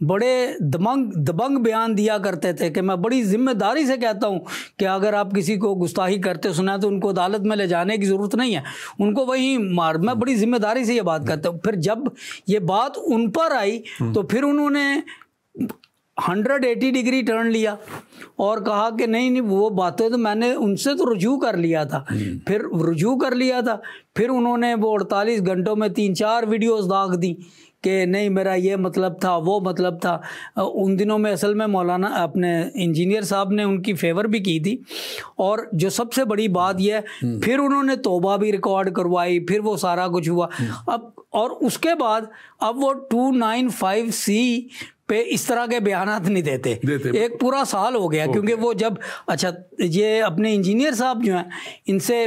بڑے دبنگ بیان دیا کرتے تھے کہ میں بڑی ذمہ داری سے کہتا ہوں کہ اگر آپ کسی کو گستاخی کرتے سنا تو ان کو عدالت میں لے جانے کی ضرورت نہیں ہے، ان کو وہیں مار، میں بڑی ذمہ داری سے یہ بات کرتا ہوں۔ پھر جب یہ بات ان پر آئی تو پھر انہوں نے 180 ڈگری ٹرن لیا اور کہا کہ نہیں وہ باتیں تو میں نے ان سے تو رجوع کر لیا تھا، پھر انہوں نے وہ 48 گھنٹوں میں 3-4 ویڈیوز داغ دی کہ نہیں میرا یہ مطلب تھا، وہ مطلب تھا۔ ان دنوں میں اصل میں مولانا اپنے انجینئر صاحب نے ان کی فیور بھی کی تھی، اور جو سب سے بڑی بات یہ ہے پھر انہوں نے توبہ بھی ریکارڈ کروائی، پھر وہ سارا کچھ ہوا۔ اب اور اس کے بعد اب وہ 295C پہ اس طرح کے بیانات نہیں دیتے۔ ایک پورا سال ہو گیا، کیونکہ وہ جب اچھا یہ اپنے انجینئر صاحب جو ہیں ان سے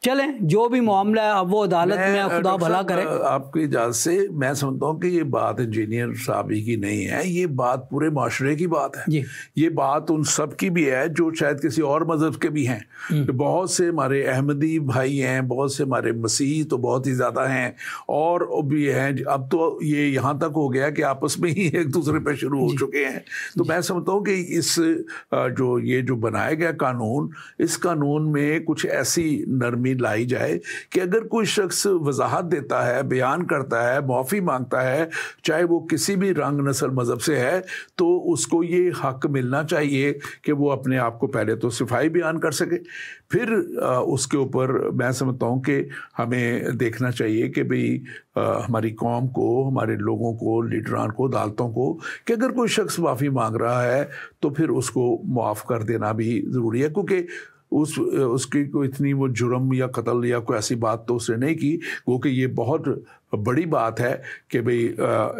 چلیں جو بھی معاملہ ہے اب وہ عدالت میں خدا بھلا کرے۔ آپ کی اجازت سے میں سمجھتا ہوں کہ یہ بات انجینئر صاحب ہی کی نہیں ہے، یہ بات پورے معاشرے کی بات ہے جی، یہ بات ان سب کی بھی ہے جو شاید کسی اور مذہب کے بھی ہیں۔ بہت سے ہمارے احمدی بھائی ہیں، بہت سے ہمارے مسیحی تو بہت ہی زیادہ ہیں، اور بھی ہیں۔ اب تو یہ یہاں تک ہو گیا کہ آپس میں ہی ایک دوسرے پہ شروع ہو چکے ہیں۔ تو میں سمجھتا ہوں کہ اس جو بنایا گیا قانون، اس قانون میں کچھ ایسی نرمی لائی جائے کہ اگر کوئی شخص وضاحت دیتا ہے، بیان کرتا ہے، معافی مانگتا ہے، چاہے وہ کسی بھی رنگ نسل مذہب سے ہے، تو اس کو یہ حق ملنا چاہیے کہ وہ اپنے آپ کو پہلے تو صفائی بیان کر سکے، پھر اس کے اوپر میں سمجھتا ہوں کہ ہمیں دیکھنا چاہیے کہ بھئی ہماری قوم کو، ہمارے لوگوں کو، لیڈران کو، عدالتوں کو، کہ اگر کوئی شخص معافی مانگ رہا ہے تو پھر اس کو معاف کر دینا بھی ضروری ہے، کیونکہ اس کی کوئی اتنی وہ جرم یا قتل یا کوئی ایسی بات تو اس نے نہیں کی، کیونکہ یہ بہت بڑی بات ہے کہ بھئی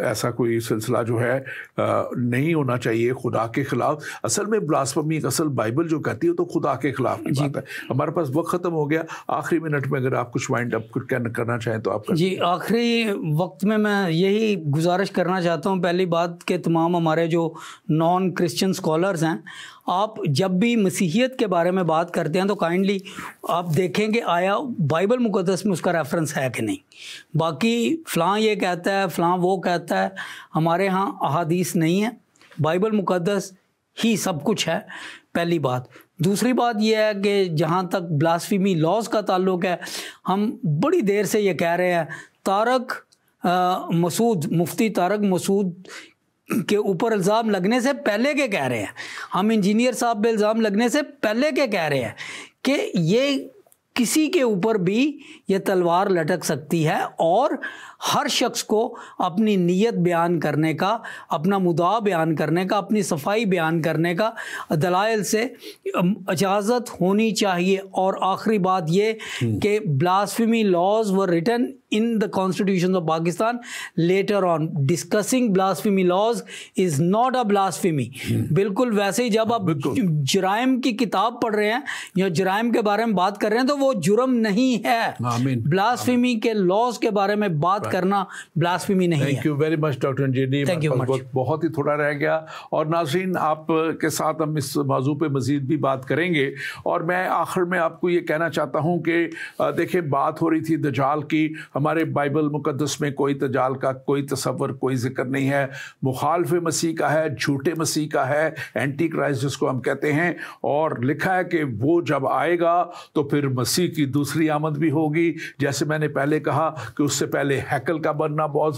ایسا کوئی سلسلہ جو ہے نہیں ہونا چاہیے خدا کے خلاف۔ اصل میں بلاسفمی اصل بائبل جو کہتی ہے تو خدا کے خلاف کی بات ہے۔ ہمارے پاس وقت ختم ہو گیا، آخری منٹ میں اگر آپ کچھ وائنڈ اپ کرنا چاہیں تو آپ جی، آخری وقت میں یہی گزارش کرنا چاہتا ہوں، پہلی بات کہ تمام ہمارے جو نان کرسچن اسکالرز ہیں، آپ جب بھی مسیحیت کے بارے میں بات کرتے ہیں تو کائنڈلی آپ دیکھیں کہ آیا بائبل مقدس میں اس کا ریفرنس ہے کہ نہیں۔ باقی فلاں یہ کہتا ہے، فلاں وہ کہتا ہے، ہمارے ہاں احادیث نہیں ہے، بائبل مقدس ہی سب کچھ ہے، پہلی بات۔ دوسری بات یہ ہے کہ جہاں تک بلاسفیمی لاز کا تعلق ہے، ہم بڑی دیر سے یہ کہہ رہے ہیں، مفتی طارق مسعود کے اوپر الزام لگنے سے پہلے کے کہہ رہے ہیں، ہم انجینئر صاحب پہ الزام لگنے سے پہلے کے کہہ رہے ہیں کہ یہ کسی کے اوپر بھی یہ تلوار لٹک سکتی ہے، اور ہر شخص کو اپنی نیت بیان کرنے کا، اپنا مدعا بیان کرنے کا، اپنی صفائی بیان کرنے کا دلائل سے اجازت ہونی چاہیے۔ اور آخری بات یہ کہ blasphemy laws were written in the constitution of Pakistan later on. Discussing blasphemy laws is not a blasphemy. بالکل ویسے ہی جب آپ جرائم کی کتاب پڑھ رہے ہیں یا جرائم کے بارے میں بات کر رہے ہیں تو وہ جرم نہیں ہے۔ بلاسفیمی کے لاز کے بارے میں بات کرنا بلاسفیمی نہیں ہے۔ Thank you very much doctor Anjini, وقت بہت ہی تھوڑا رہ گیا، اور ناظرین آپ کے ساتھ ہم اس موضوع پہ مزید بھی بات کریں گے۔ اور میں آخر میں آپ کو یہ کہنا چاہتا ہوں کہ دیکھیں بات ہو رہی تھی دجال کی، ہمارے بائبل مقدس میں کوئی دجال کا کوئی تصور، کوئی ذکر نہیں ہے۔ مخالف مسیح کا ہے، جھوٹے مسیح کا ہے، اینٹی کرائسٹ جس کو ہم کہتے ہیں، اور لکھا ہے کہ وہ جب آئے گا تو پھر مسیح کی دوسری آمد بھی ہوگی۔ جیسے میں نے پہلے کہا کہ اس سے پہلے ہیکل کا بننا بہت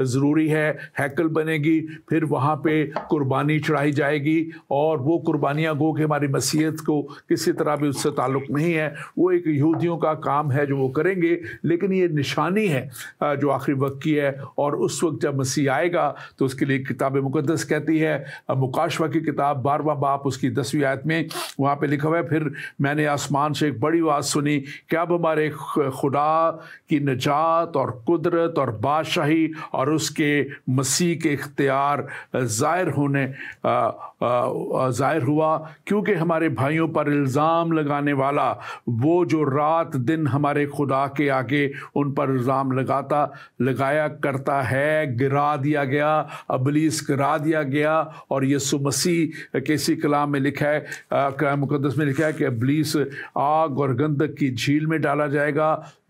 ضروری ہے، ہیکل بنے گی، پھر وہاں پہ قربانی چڑھائی جائے گی، اور وہ قربانیاں گو کہ ہماری مسیحیت کو کسی طرح بھی اس سے تعلق نہیں ہے، وہ ایک یہودیوں کا کام ہے جو وہ کریں گے، لیکن یہ نشانی ہے جو آخری وقت کی ہے۔ اور اس وقت جب مسیح آئے گا تو اس کے لیے کتاب مقدس کہتی ہے، مکاشفہ کی کتاب 12واں باب اس کی 10ویں آیت میں وہاں پہ لکھا ہوا ہے، پھر میں نے آسمان سے ایک بڑی آواز سنی کہ اب ہمارے خدا کی نجات اور قدرت اور بادشاہی اور اس کے مسیح کے اختیار ظاہر ہوا، کیونکہ ہمارے بھائیوں پر الزام لگانے والا وہ جو رات دن ہمارے خدا کے آگے ان پر الزام لگایا کرتا ہے، گرا دیا گیا، ابلیس گرا دیا گیا۔ اور یسوع مسیح کے اسی کلام میں لکھا ہے، کلام مقدس میں لکھا ہے کہ ابلیس آگ اور گندک کی جھیل میں ڈالا جائے گا،